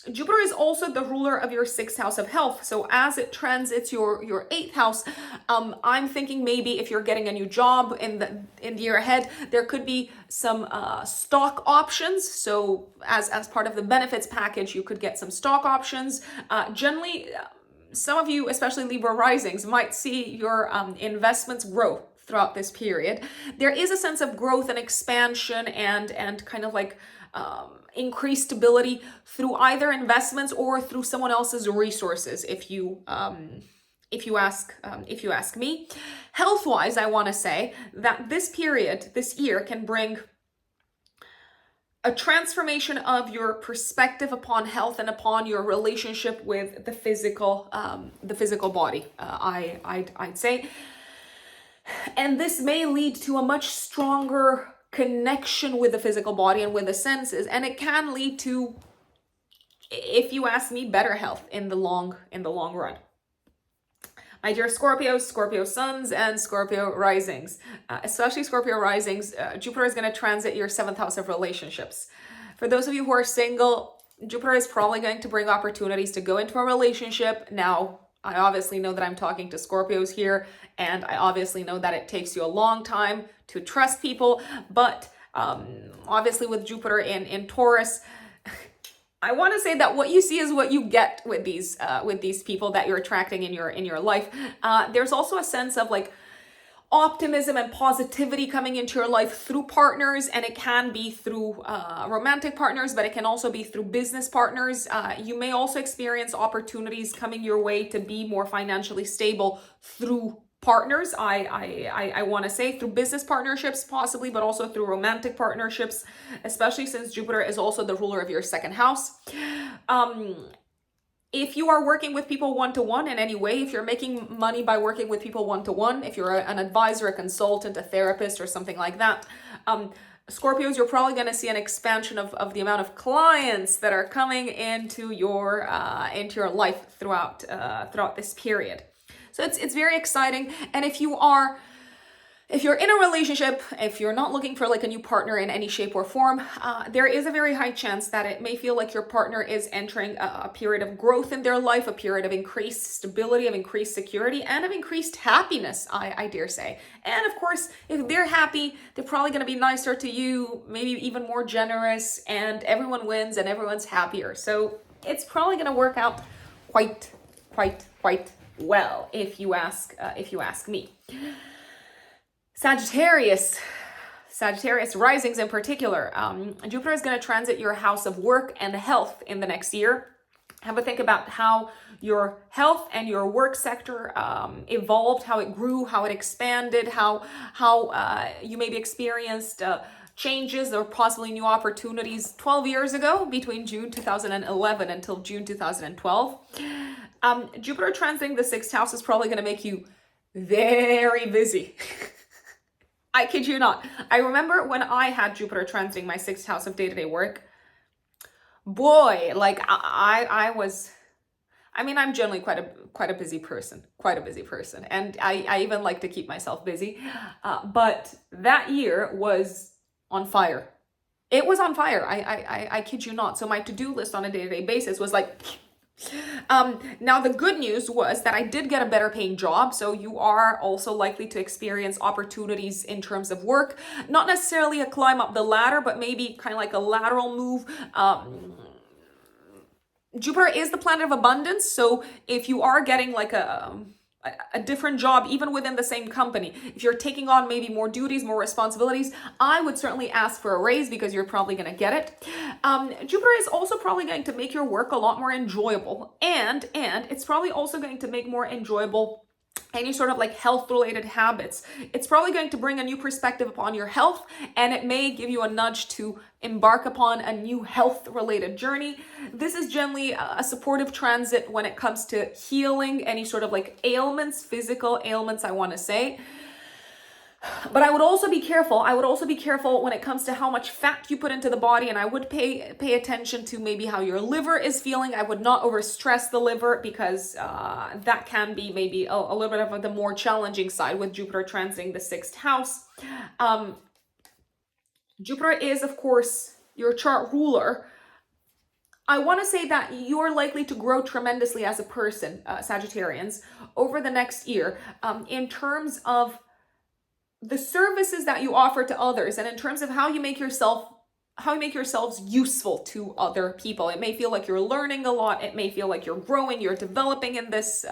Jupiter is also the ruler of your 6th house of health. So as it transits your 8th house, I'm thinking maybe if you're getting a new job in the year ahead, there could be some stock options. So as part of the benefits package, you could get some stock options. Generally, some of you, especially Libra risings, might see your investments grow throughout this period. There is a sense of growth and expansion and kind of like increased stability through either investments or through someone else's resources. If you ask me, health-wise, I want to say that this period, this year, can bring a transformation of your perspective upon health and upon your relationship with the physical body. I'd say. And this may lead to a much stronger connection with the physical body and with the senses. And it can lead to, if you ask me, better health in the long run. My dear Scorpios, Scorpio suns and Scorpio risings, especially Scorpio risings, Jupiter is going to transit your 7th house of relationships. For those of you who are single, Jupiter is probably going to bring opportunities to go into a relationship. Now, I obviously know that I'm talking to Scorpios here, and I obviously know that it takes you a long time to trust people, but obviously with Jupiter in Taurus, I want to say that what you see is what you get with these people that you're attracting in your life. There's also a sense of like optimism and positivity coming into your life through partners, and it can be through romantic partners, but it can also be through business partners. You may also experience opportunities coming your way to be more financially stable through partners. I want to say through business partnerships possibly, but also through romantic partnerships, especially since Jupiter is also the ruler of your 2nd house. If you are working with people one-to-one in any way, if you're making money by working with people one-to-one, if you're an advisor, a consultant, a therapist, or something like that, Scorpios, you're probably going to see an expansion of the amount of clients that are coming into your life throughout this period. So it's very exciting. And if you're in a relationship, if you're not looking for like a new partner in any shape or form, there is a very high chance that it may feel like your partner is entering a period of growth in their life, a period of increased stability, of increased security, and of increased happiness, I dare say. And of course, if they're happy, they're probably going to be nicer to you, maybe even more generous, and everyone wins and everyone's happier. So it's probably going to work out quite well, if you ask me. Sagittarius risings in particular. Jupiter is going to transit your house of work and health in the next year. Have a think about how your health and your work sector evolved, how it grew, how it expanded, how you maybe experienced changes or possibly new opportunities 12 years ago between June 2011 until June 2012. Jupiter transiting the 6th house is probably going to make you very busy. I kid you not. I remember when I had Jupiter transiting my 6th house of day-to-day work, boy, like I I mean, I'm generally quite a busy person, and I even like to keep myself busy. But that year was on fire. It was on fire. I kid you not. So my to-do list on a day-to-day basis was like, now the good news was that I did get a better paying job. So you are also likely to experience opportunities in terms of work, not necessarily a climb up the ladder, but maybe kind of like a lateral move. Jupiter is the planet of abundance. So if you are getting like a different job, even within the same company, if you're taking on maybe more duties, more responsibilities, I would certainly ask for a raise because you're probably going to get it. Jupiter is also probably going to make your work a lot more enjoyable, and it's probably also going to make more enjoyable any sort of like health related habits. It's probably going to bring a new perspective upon your health, and it may give you a nudge to embark upon a new health related journey. This is generally a supportive transit when it comes to healing any sort of like ailments, physical ailments, I want to say. But I would also be careful. When it comes to how much fat you put into the body, and I would pay attention to maybe how your liver is feeling. I would not overstress the liver because that can be maybe a little bit of the more challenging side with Jupiter transiting the 6th house. Jupiter is, of course, your chart ruler. I want to say that you're likely to grow tremendously as a person, Sagittarians, over the next year in terms of the services that you offer to others, and in terms of how you make yourselves useful to other people. It may feel like you're learning a lot. It may feel like you're growing, you're developing in this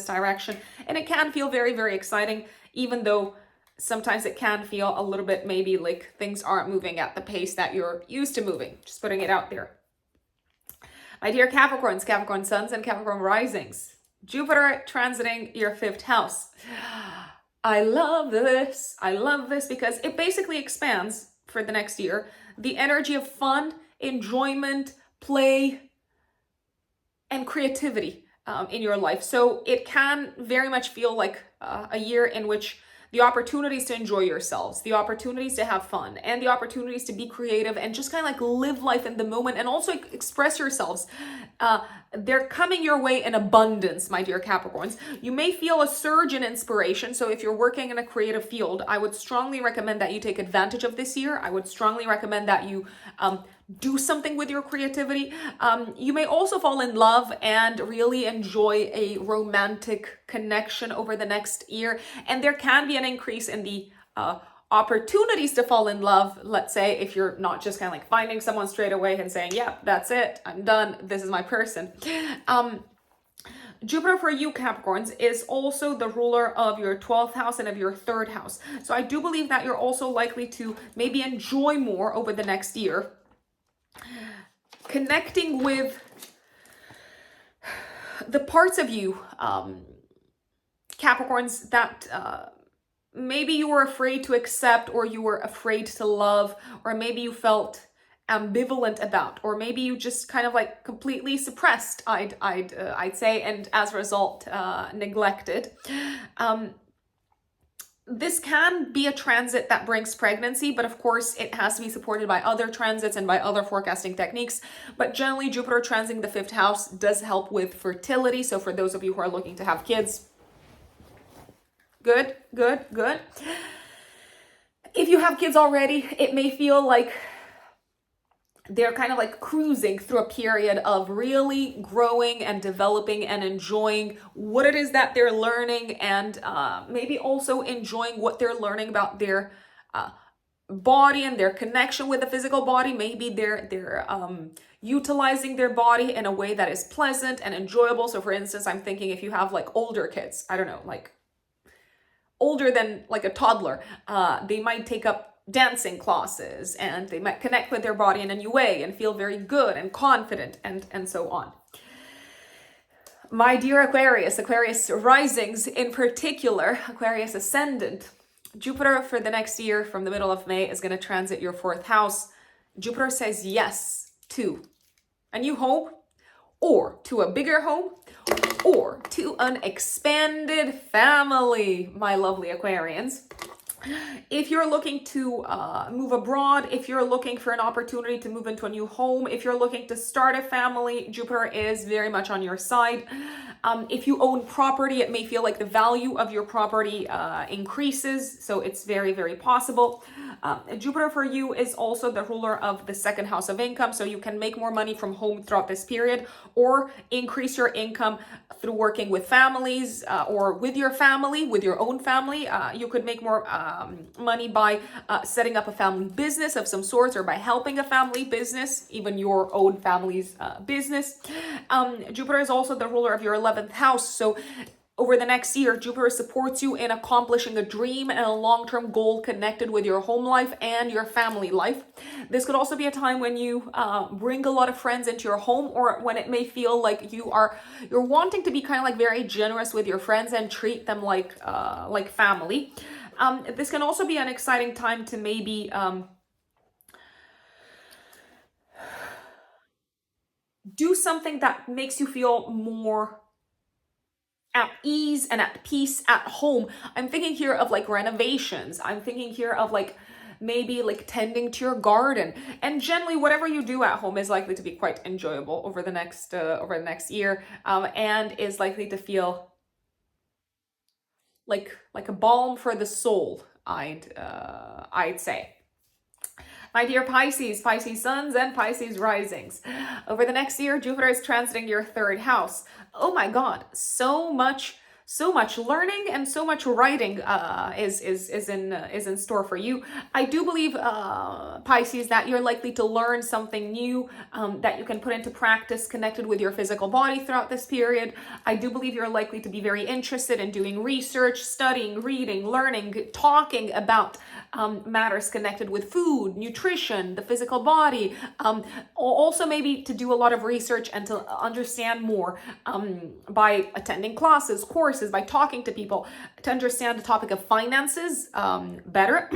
direction, and it can feel very, very exciting, even though sometimes it can feel a little bit maybe like things aren't moving at the pace that you're used to moving. Just putting it out there. My dear Capricorns, Capricorn suns, and Capricorn risings, Jupiter transiting your 5th house. I love this because it basically expands for the next year the energy of fun, enjoyment, play, and creativity in your life. So it can very much feel like a year in which the opportunities to enjoy yourselves, the opportunities to have fun, and the opportunities to be creative and just kind of like live life in the moment and also express yourselves. They're coming your way in abundance, my dear Capricorns. You may feel a surge in inspiration. So if you're working in a creative field, I would strongly recommend that you take advantage of this year. I would strongly recommend that you do something with your creativity. You may also fall in love and really enjoy a romantic connection over the next year. And there can be an increase in the opportunities to fall in love. Let's say if you're not just kind of like finding someone straight away and saying, yeah, that's it, I'm done, this is my person. Jupiter for you Capricorns is also the ruler of your 12th house and of your 3rd house. So I do believe that you're also likely to maybe enjoy more over the next year, connecting with the parts of you, Capricorns, that maybe you were afraid to accept, or you were afraid to love, or maybe you felt ambivalent about, or maybe you just kind of like completely suppressed, I'd say, and as a result neglected. This can be a transit that brings pregnancy, but of course it has to be supported by other transits and by other forecasting techniques. But generally, Jupiter transiting the 5th house does help with fertility. So for those of you who are looking to have kids, good. If you have kids already, it may feel like they're kind of like cruising through a period of really growing and developing and enjoying what it is that they're learning, and maybe also enjoying what they're learning about their body and their connection with the physical body. Maybe they're utilizing their body in a way that is pleasant and enjoyable. So for instance, I'm thinking if you have like older kids, I don't know, like older than like a toddler, they might take up dancing classes, and they might connect with their body in a new way and feel very good and confident, and so on. My dear Aquarius risings in particular, Aquarius ascendant, Jupiter for the next year from the middle of May is going to transit your 4th house. Jupiter says yes to a new home, or to a bigger home, or to an expanded family, my lovely Aquarians. If you're looking to move abroad, if you're looking for an opportunity to move into a new home, if you're looking to start a family, Jupiter is very much on your side. If you own property, it may feel like the value of your property increases. So it's very, very possible. Jupiter for you is also the ruler of the second house of income. So you can make more money from home throughout this period, or increase your income through working with families or with your family, with your own family. You could make more money by setting up a family business of some sorts, or by helping a family business, even your own family's business. Jupiter is also the ruler of your 11th house. So over the next year, Jupiter supports you in accomplishing a dream and a long-term goal connected with your home life and your family life. This could also be a time when you bring a lot of friends into your home, or when it may feel like you're wanting to be kind of like very generous with your friends and treat them like family. This can also be an exciting time to maybe do something that makes you feel more at ease and at peace at home. I'm thinking here of like renovations. I'm thinking here of like maybe like tending to your garden. And generally, whatever you do at home is likely to be quite enjoyable over the next year, and is likely to feel like a balm for the soul. I'd say. My dear Pisces, Pisces suns and Pisces risings. Over the next year, Jupiter is transiting your third house. Oh my God, so much learning and so much writing is in store for you. I do believe, Pisces, that you're likely to learn something new that you can put into practice connected with your physical body throughout this period. I do believe you're likely to be very interested in doing research, studying, reading, learning, talking about matters connected with food, nutrition, the physical body. Also maybe to do a lot of research and to understand more by attending classes, courses, by talking to people, to understand the topic of finances better.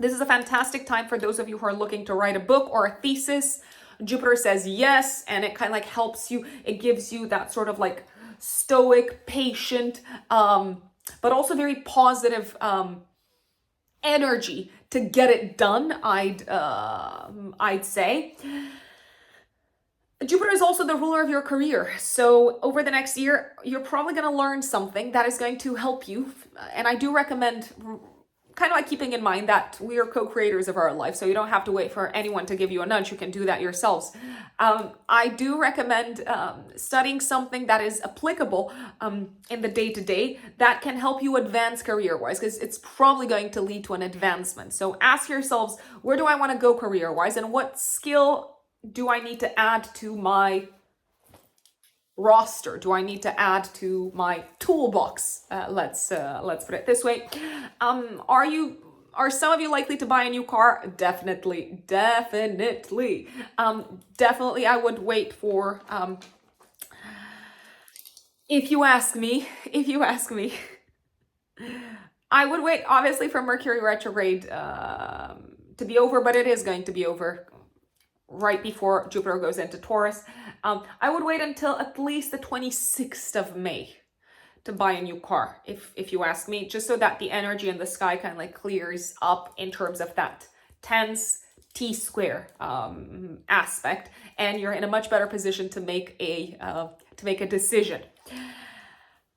This is a fantastic time for those of you who are looking to write a book or a thesis. Jupiter says yes, and it kind of like helps you. It gives you that sort of like stoic, patient, but also very positive energy to get it done, I'd say. Jupiter is also the ruler of your career. So over the next year, you're probably going to learn something that is going to help you. And I do recommend kind of like keeping in mind that we are co-creators of our life. So you don't have to wait for anyone to give you a nudge. You can do that yourselves. I do recommend studying something that is applicable in the day-to-day that can help you advance career-wise, because it's probably going to lead to an advancement. So ask yourselves, where do I want to go career-wise, and what skill do I need to add to my roster? Do I need to add to my toolbox? Let's put it this way. Are some of you likely to buy a new car? Definitely. Definitely, I would wait for, if you ask me, I would wait obviously for Mercury retrograde to be over, but it is going to be over right before Jupiter goes into Taurus. I would wait until at least the 26th of May to buy a new car, if you ask me, just so that the energy in the sky kind of like clears up in terms of that tense T-square aspect, and you're in a much better position to make a decision.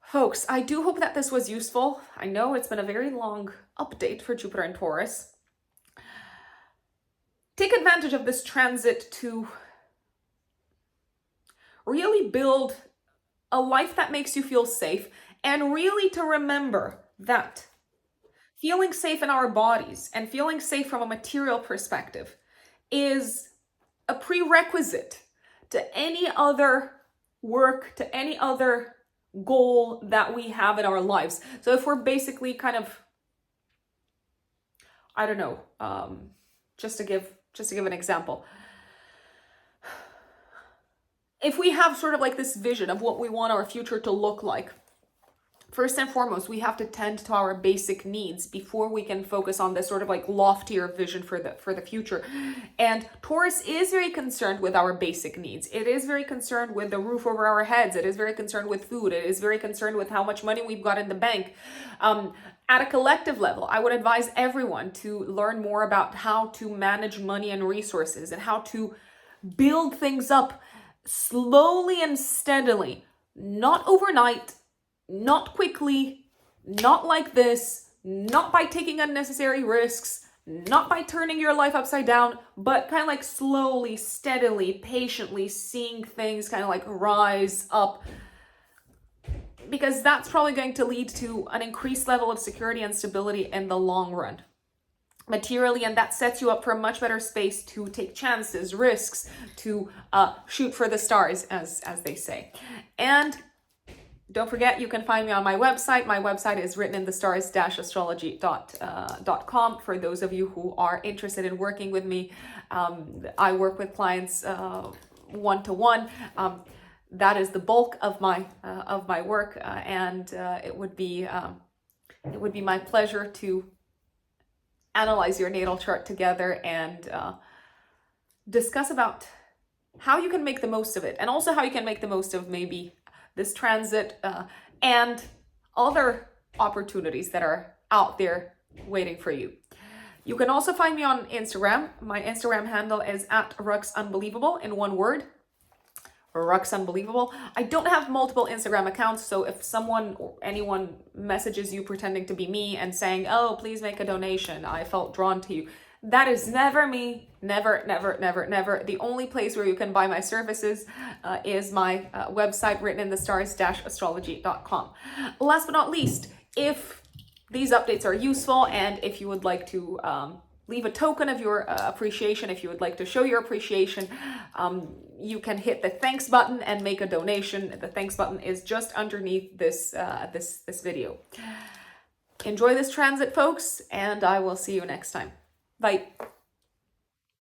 Folks, I do hope that this was useful. I know it's been a very long update for Jupiter and Taurus. Take advantage of this transit to really build a life that makes you feel safe, and really to remember that feeling safe in our bodies and feeling safe from a material perspective is a prerequisite to any other work, to any other goal that we have in our lives. So if we're basically kind of, I don't know, just to give an example, if we have sort of like this vision of what we want our future to look like, first and foremost, we have to tend to our basic needs before we can focus on this sort of like loftier vision for the future. And Taurus is very concerned with our basic needs. It is very concerned with the roof over our heads. It is very concerned with food. It is very concerned with how much money we've got in the bank. At a collective level, I would advise everyone to learn more about how to manage money and resources and how to build things up slowly and steadily, not overnight, not quickly, not like this, not by taking unnecessary risks, not by turning your life upside down, but kind of like slowly, steadily, patiently seeing things kind of like rise up, because that's probably going to lead to an increased level of security and stability in the long run materially, and that sets you up for a much better space to take chances, risks, to shoot for the stars, as they say. And don't forget, you can find me on my website. My website is written in the stars-astrology.com for those of you who are interested in working with me. I work with clients one-to-one. That is the bulk of my work, and it would be my pleasure to analyze your natal chart together and discuss about how you can make the most of it, and also how you can make the most of maybe this transit and other opportunities that are out there waiting for you. You can also find me on Instagram. My Instagram handle is @ruxunbelievable, in one word. Rux Unbelievable. I don't have multiple Instagram accounts, so if someone or anyone messages you pretending to be me and saying, "Oh, please make a donation, I felt drawn to you," that is never me. Never, never, never, never. The only place where you can buy my services is my website, written in the stars-astrology.com. Last but not least, if these updates are useful and if you would like to leave a token of your appreciation, if you would like to show your appreciation, you can hit the thanks button and make a donation. The thanks button is just underneath this video. Enjoy this transit, folks, and I will see you next time. Bye.